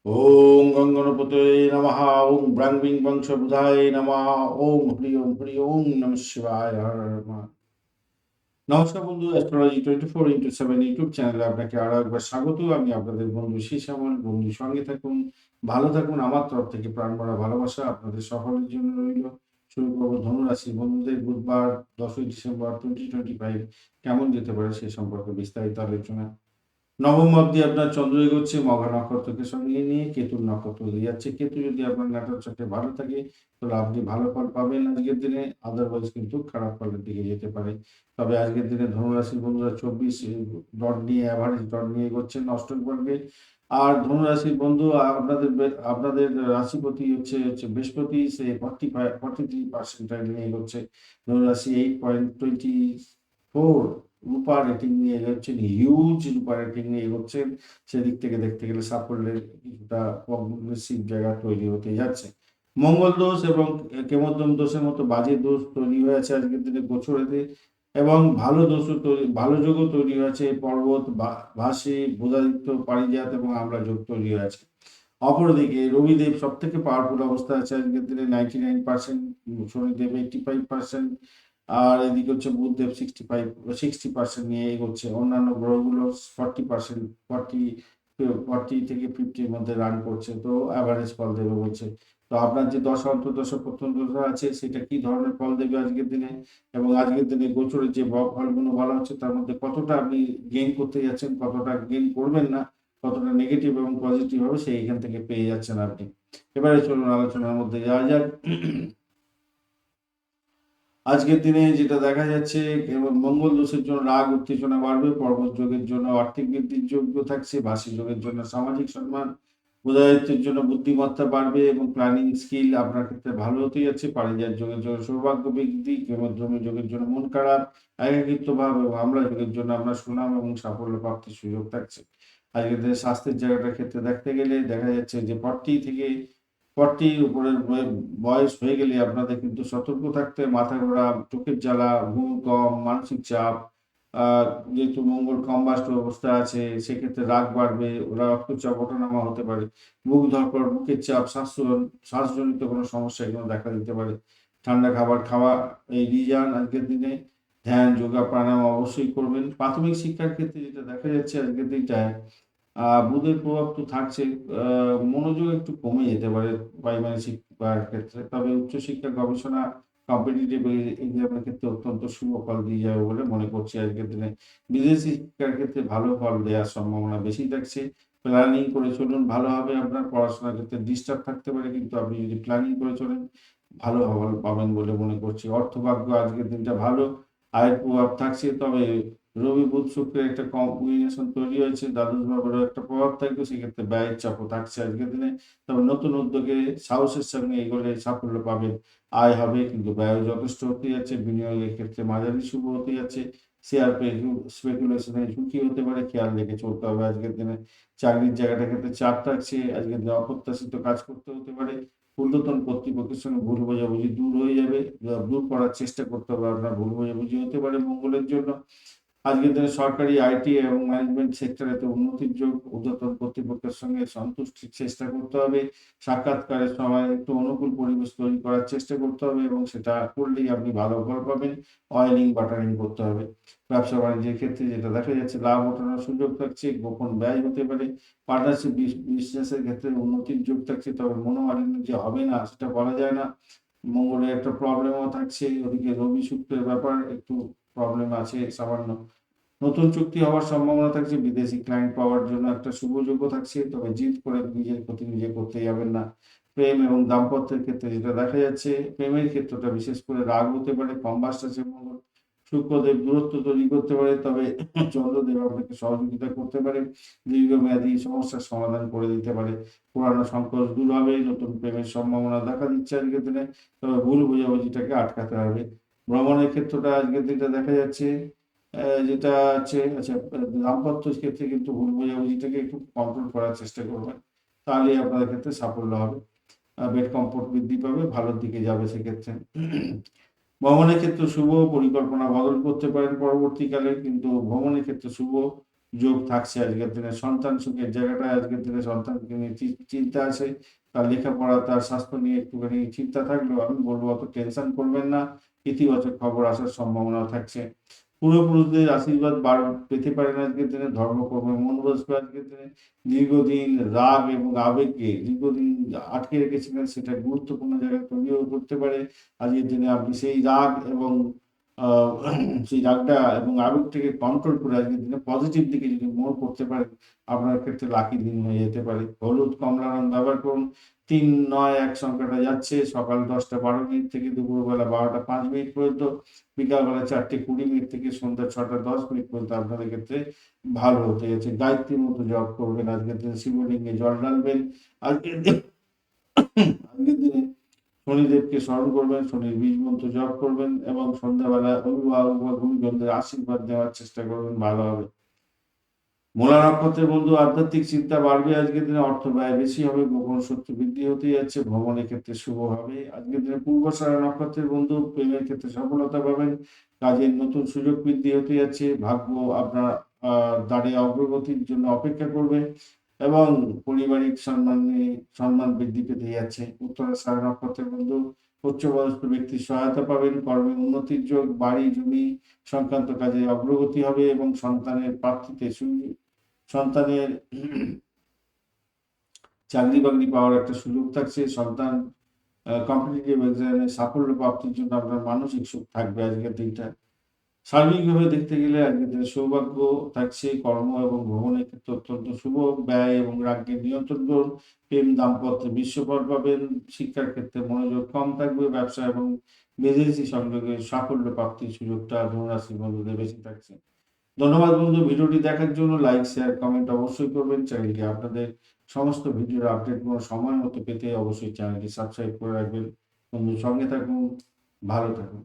ওং গঙ্গণপতে নমঃ। ওং ব্রাং বিং বংশ বুধায় নমঃ। ওং হরি ওং নমঃ শিবায়। হর হর মহাদেব। নমস্কার বন্ধু, অ্যাস্ট্রোলজি 24x7 ইউটিউব চ্যানেলে আপনাকে আরো একবার স্বাগত। আমি আপনাদের বন্ধু শ্যামল। বন্ধুর সঙ্গে থাকুন, ভালো থাকুন। আমার তরফ থেকে প্রাণ ভরা ভালোবাসা আপনাদের সকলের জন্য রইল। শুরু করবো ধনুরাশি বন্ধুদের। বুধবার 10ই ডিসেম্বর 2025 কেমন যেতে পারে সে সম্পর্কে বিস্তারিত আলোচনা। নবম অব্দি আপনার চন্দ্র এগোচ্ছে মঘা নক্ষত্রকে সঙ্গে নিয়ে, কেতুর নক্ষত্র দিয়ে যাচ্ছে। কেতু যদি আপনার নাটক চক্রে ভালো থাকে তাহলে আপনি ভালো ফল পাবেন আজকের দিনে, আদারওয়াইজ কিন্তু খারাপ ফলের দিকে যেতে পারে। তবে আজকের দিনে ধনুরাশির বন্ধুরা 24 ডট নিয়ে, অ্যাভারেজ ডট নিয়ে এগোচ্ছেন অষ্টম বর্গে। আর ধনুরাশির বন্ধু আপনাদের রাশিপতি হচ্ছে বৃহস্পতি, সে 43% নিয়ে এগোচ্ছে। ধনুরাশি 8.24 রূপা রেটিং নিয়ে এগোচ্ছেন, হিউজ রূপা রেটিং নিয়ে এগোচ্ছেন। সেদিক থেকে দেখতে গেলে সাফল্যের কিছুটা প্রগ্রেসিভ জায়গা তৈরি হতে যাচ্ছে। মঙ্গল দোষ এবং কেমদ্রম দোষের মতো বাজে দোষ তৈরি হয়েছে আজকের দিনে গোচরেতে, এবং ভালো যোগও তৈরি হয়েছে। পর্বত ভাসী বুধাদিত্য পারিজাত এবং আমলা যোগ তৈরি হয়েছে। অপরদিকে রবিদেব সব থেকে পাওয়ারফুল অবস্থা আছে আজকের দিনে 99%, শনিদেব 85%, আর এদিকে হচ্ছে বুধদেব 60% নিয়ে এগোচ্ছে। অন্যান্য গ্রহগুলো 40%, 40 থেকে 50-র মধ্যে রান করছে, তো অ্যাভারেজ ফল দেবে বলছে। তো আপনার যে দশা অন্তর্দশা প্রথম দশা আছে সেটা কি ধরনের ফল দেবে আজকের দিনে, এবং আজকের দিনে গোচরের যে ফলগুলো বলা হচ্ছে তার মধ্যে কতটা আপনি গেইন করতে যাচ্ছেন, কতটা গেইন করবেন না, কতটা নেগেটিভ এবং পজিটিভ হবে সেই এখান থেকে পেয়ে যাচ্ছেন আপনি। এবারে চলুন আলোচনার মধ্যে যাওয়া যাক। আজকের দিনে যেটা দেখা যাচ্ছে, এবং মঙ্গল দোষের জন্য রাগ উত্তেজনা বাড়বে, পর্বত যোগের জন্য আর্থিক বৃদ্ধির যোগ্য থাকছে, বাসি যোগের জন্য সামাজিক সম্মান, উদয়াদিত্যের জন্য বুদ্ধিমত্তা বাড়বে এবং প্ল্যানিং স্কিল আপনার ক্ষেত্রে ভালো হতে যাচ্ছে। পারিজাত যোগের জন্য সৌভাগ্য বৃদ্ধি, কেমদ্রমী যোগের জন্য মন খারাপ, একাকিত্ব ভাব এবং আমলা যোগের জন্য আপনার সুনাম এবং সাফল্য প্রাপ্তির সুযোগ থাকছে। আজকের দিনে স্বাস্থ্যের জায়গাটার ক্ষেত্রে দেখতে গেলে দেখা যাচ্ছে যে 40 উপরের বয়স হয়ে গেলে আপনাদের কিন্তু সতর্ক থাকতে, মাথা ঘোরা, চোখের জ্বালা, ঘুম কম, মানসিক চাপ, যেহেতু মঙ্গল কম্বাস্ট অবস্থা আছে সেক্ষেত্রে রাগ বাড়বে, ওরা রক্তচাপ ওঠানামা হতে পারে, বুক ধড়ফড়, বুকের চাপ, শ্বাসজনিত কোনো সমস্যা এগুলো দেখা দিতে পারে। ঠান্ডা খাবার খাওয়া এড়িয়ে যান আজকের দিনে। ধ্যান, যোগা, প্রাণায়াম অবশ্যই করবেন। প্রাথমিক শিক্ষার ক্ষেত্রে যেটা দেখা যাচ্ছে আজকের দিনটায়, বুধের প্রভাব তো থাকছে। মনোযোগ একটু কমে যেতে পারে প্রাইমারি শিক্ষার ক্ষেত্রে, তবে উচ্চশিক্ষা, গবেষণা, কম্পিটিটিভ এক্সামের ক্ষেত্রে অত্যন্ত শুভ ফল দিয়ে যাবে বলে মনে করছি আজকের দিনে। বিদেশি শিক্ষার ক্ষেত্রে ভালো ফল দেওয়ার সম্ভাবনা বেশি থাকছে। প্ল্যানিং করে চলুন, ভালো হবে। আপনার পড়াশোনার ক্ষেত্রে ডিস্টার্ব থাকতে পারে, কিন্তু আপনি যদি প্ল্যানিং করে চলেন ভালো ফল পাবেন বলে মনে করছি। অর্থভাগ্য আজকের দিনটা ভালো, আয়ের প্রভাব থাকছে, তবে রবি বুধ শুক্রের একটা কম্বিনেশন তৈরি হয়েছে, দ্বাদশ ভাবেরও একটা প্রভাব থাকবে, সেক্ষেত্রে ব্যয়ের চাপও থাকছে আজকের দিনে। তবে নতুন উদ্যোগে সাহসের সঙ্গে এগোলে সাফল্য পাবেন। আয় হবে কিন্তু ব্যয় যথেষ্ট হতে যাচ্ছে। বিনিয়োগের ক্ষেত্রে মাঝারি শুভ হতে যাচ্ছে। শেয়ার স্পেকুলেশনের ঝুঁকি হতে পারে, খেয়াল রেখে চলতে হবে আজকের দিনে। চাকরির জায়গাটার ক্ষেত্রে চাপ থাকছে আজকের দিনে, অপ্রত্যাশিত কাজ করতে হতে পারে। ঊর্ধ্বতন কর্তৃপক্ষের সঙ্গে ভুল বোঝাবুঝি দূর হয়ে যাবে, দূর করার চেষ্টা করতে হবে। আপনার ভুল বোঝাবুঝি হতে পারে মঙ্গলের জন্য। আজকের দিনে সরকারি আইটি এবং ম্যানেজমেন্ট সেক্টরেতে উন্নতির যোগ, ঊর্ধ্বতন কর্তৃপক্ষের সঙ্গে সন্তুষ্টির চেষ্টা করতে হবে। সাক্ষাৎকারের সময় একটু অনুকূল পরিবেশ তৈরি করার চেষ্টা করতে হবে, এবং সেটা করলেই আপনি ভালো ফল পাবেন। অয়েলিং বাটারিং করতে হবে। ব্যবসা বাণিজ্যের ক্ষেত্রে যেটা দেখা যাচ্ছে, লাভ ওঠানোর সুযোগ থাকছে, গোপন ব্যয় হতে পারে। পার্টনারশিপ বিজনেসের ক্ষেত্রে উন্নতির যোগ থাকছে, তবে মনোমালিন্য যে হবে না সেটা বলা যায় না। মঙ্গলের একটা প্রবলেমও থাকছে, ওদিকে রবি শুক্রের ব্যাপার একটু প্রবলেম আছে সামান্য। নতুন চুক্তি হওয়ার সম্ভাবনা থাকছে, বিদেশি ক্লায়েন্ট পাওয়ার জন্য একটা শুভ যোগ্য থাকছে, তবে জিদ করে নিজের ক্ষতি নিজে করতে যাবেন না। প্রেম এবং দাম্পত্যের ক্ষেত্রে যেটা দেখা যাচ্ছে, প্রেমের ক্ষেত্রটা বিশেষ করে রাগ হতে পারে, কম্বাস্ট আছে মঙ্গল। শুক্রদেব দূরত্ব তৈরি করতে পারে, তবে চন্দ্রদেব আপনাকে সহযোগিতা করতে পারে, দীর্ঘমেয়াদী সমস্যার সমাধান করে দিতে পারে। পুরানো সংকট দূর হবে, নতুন প্রেমের সম্ভাবনা দেখা দিচ্ছে আজকের দিনে, তবে ভুল বোঝাবুঝিটাকে আটকাতে হবে। ভ্রমণের ক্ষেত্রটা আজকের দিনটা দেখা যাচ্ছে, যেটা আছে, আচ্ছা, দাম্পত্য ক্ষেত্রে কিন্তু ভুল বোঝাবুঝিটাকে একটু কন্ট্রোল করার চেষ্টা করবেন, তাহলেই আপনাদের ক্ষেত্রে সাফল্য হবে। বেড কমফোর্ট বৃদ্ধি পাবে, ভালোর দিকে যাবে সেক্ষেত্রে। ভ্রমণের ক্ষেত্রে শুভ, পরিকল্পনা বদল করতে পারেন পরবর্তীকালে, কিন্তু ভ্রমণের ক্ষেত্রে শুভ। যোগ থাকছে আজকের দিনে। সন্তান সুখের জায়গাটায় আজকের দিনে সন্তানকে নিয়ে চিন্তা আছে, তার লেখাপড়া, তার স্বাস্থ্য নিয়ে একটুখানি চিন্তা থাকলেও আমি বলবো অত টেনশন করবেন না, ইতিবাচক খবর আসার সম্ভাবনা থাকছে। পূর্বপুরুষদের আশীর্বাদ পেতে পারেন আজকের দিনে। ধর্মকর্মে মন বসবে আজকের দিনে। দীর্ঘদিন রাগ এবং আবেগকে দীর্ঘদিন আটকে রেখেছিলেন, সেটা গুরুত্বপূর্ণ জায়গায় তৈরিও করতে পারে। আজকের দিনে আপনি সেই রাগ এবং আহ, সেই রাগটা এবং আবেগটাকে কন্ট্রোল করে আজকের দিনে পজিটিভ দিকে যদি মোড় করতে পারেন, আপনার ক্ষেত্রে লাকি দিন হয়ে যেতে পারে। হলুদ কমলা রং ব্যবহার করুন। 3-9-1 সংখ্যাটা যাচ্ছে সকাল 10টা 12 মিনিট থেকে দুপুরবেলা 12টা 5 মিনিট পর্যন্ত, বিকালবেলা 4টে 20 মিনিট থেকে সন্ধ্যা 6টা 10 মিনিট পর্যন্ত আপনাদের ক্ষেত্রে ভালো হতে যাচ্ছে। গায়ত্রী মতো জপ করবেন আজকের দিনে, শিবলিঙ্গে জল ঢালবেন আজকের দিন। আজকের দিনে শনিদেবকে স্মরণ করবেন, শনির বীজ মন্ত্র জপ করবেন এবং সন্ধ্যাবেলা অভিভাবক বা গুরুজনদের আশীর্বাদ নেওয়ার চেষ্টা করবেন, ভালো হবে। মূলা নক্ষত্রের বন্ধু, আধ্যাত্মিক চিন্তা বাড়বে আজকের দিনে, অর্থ ব্যয় বেশি হবে, গোপন শত্রু বৃদ্ধি হতে যাচ্ছে, ভ্রমণের ক্ষেত্রে শুভ হবে। আজকের দিনে পূর্বশারা নক্ষত্রের বন্ধু, প্রেমের ক্ষেত্রে সফলতা পাবেন, কাজের নতুন সুযোগ বৃদ্ধি হতে যাচ্ছে, ভাগ্য আপনার দ্বারে অগ্রগতির জন্য অপেক্ষা করবে এবং পারিবারিক সম্মান বৃদ্ধি পেতে যাচ্ছে। উত্তরাষাঢ়া নক্ষত্রের বন্ধু, উচ্চপদস্থ ব্যক্তির সহায়তা পাবেন, কর্মে উন্নতির যোগ, বাড়ি জমি সংক্রান্ত কাজে অগ্রগতি হবে এবং সন্তানের প্রাপ্তিতে সন্তানের চাকরি বাকরি পাওয়ার একটা সুযোগ থাকছে। সন্তান কম্পিটিটিভ এক্সামে সাফল্য প্রাপ্তির জন্য আপনার মানসিক সুখ থাকবে আজকের দিনটা। সার্বিকভাবে দেখতে গেলে আজকের দিনে সৌভাগ্য থাকছে, কর্ম এবং ভ্রমণের ক্ষেত্রে অত্যন্ত শুভ। ব্যয় এবং রাগকে নিয়ন্ত্রণ করুন। প্রেম দাম্পত্যে বিশ্বফল পাবেন। শিক্ষার ক্ষেত্রে মনোযোগ কম থাকবে। ব্যবসা এবং বিদেশি সংযোগে সাফল্য প্রাপ্তির সুযোগটা ধনুরাশির বন্ধুদের বেশি থাকছে। ধন্যবাদ বন্ধু, ভিডিওটি দেখার জন্য। লাইক শেয়ার কমেন্ট অবশ্যই করবেন। চ্যানেলটি আপনাদের সমস্ত ভিডিওর আপডেট সময় মতো পেতে অবশ্যই চ্যানেলটি সাবস্ক্রাইব করে রাখবেন। বন্ধু, সঙ্গে থাকুন, ভালো থাকুন।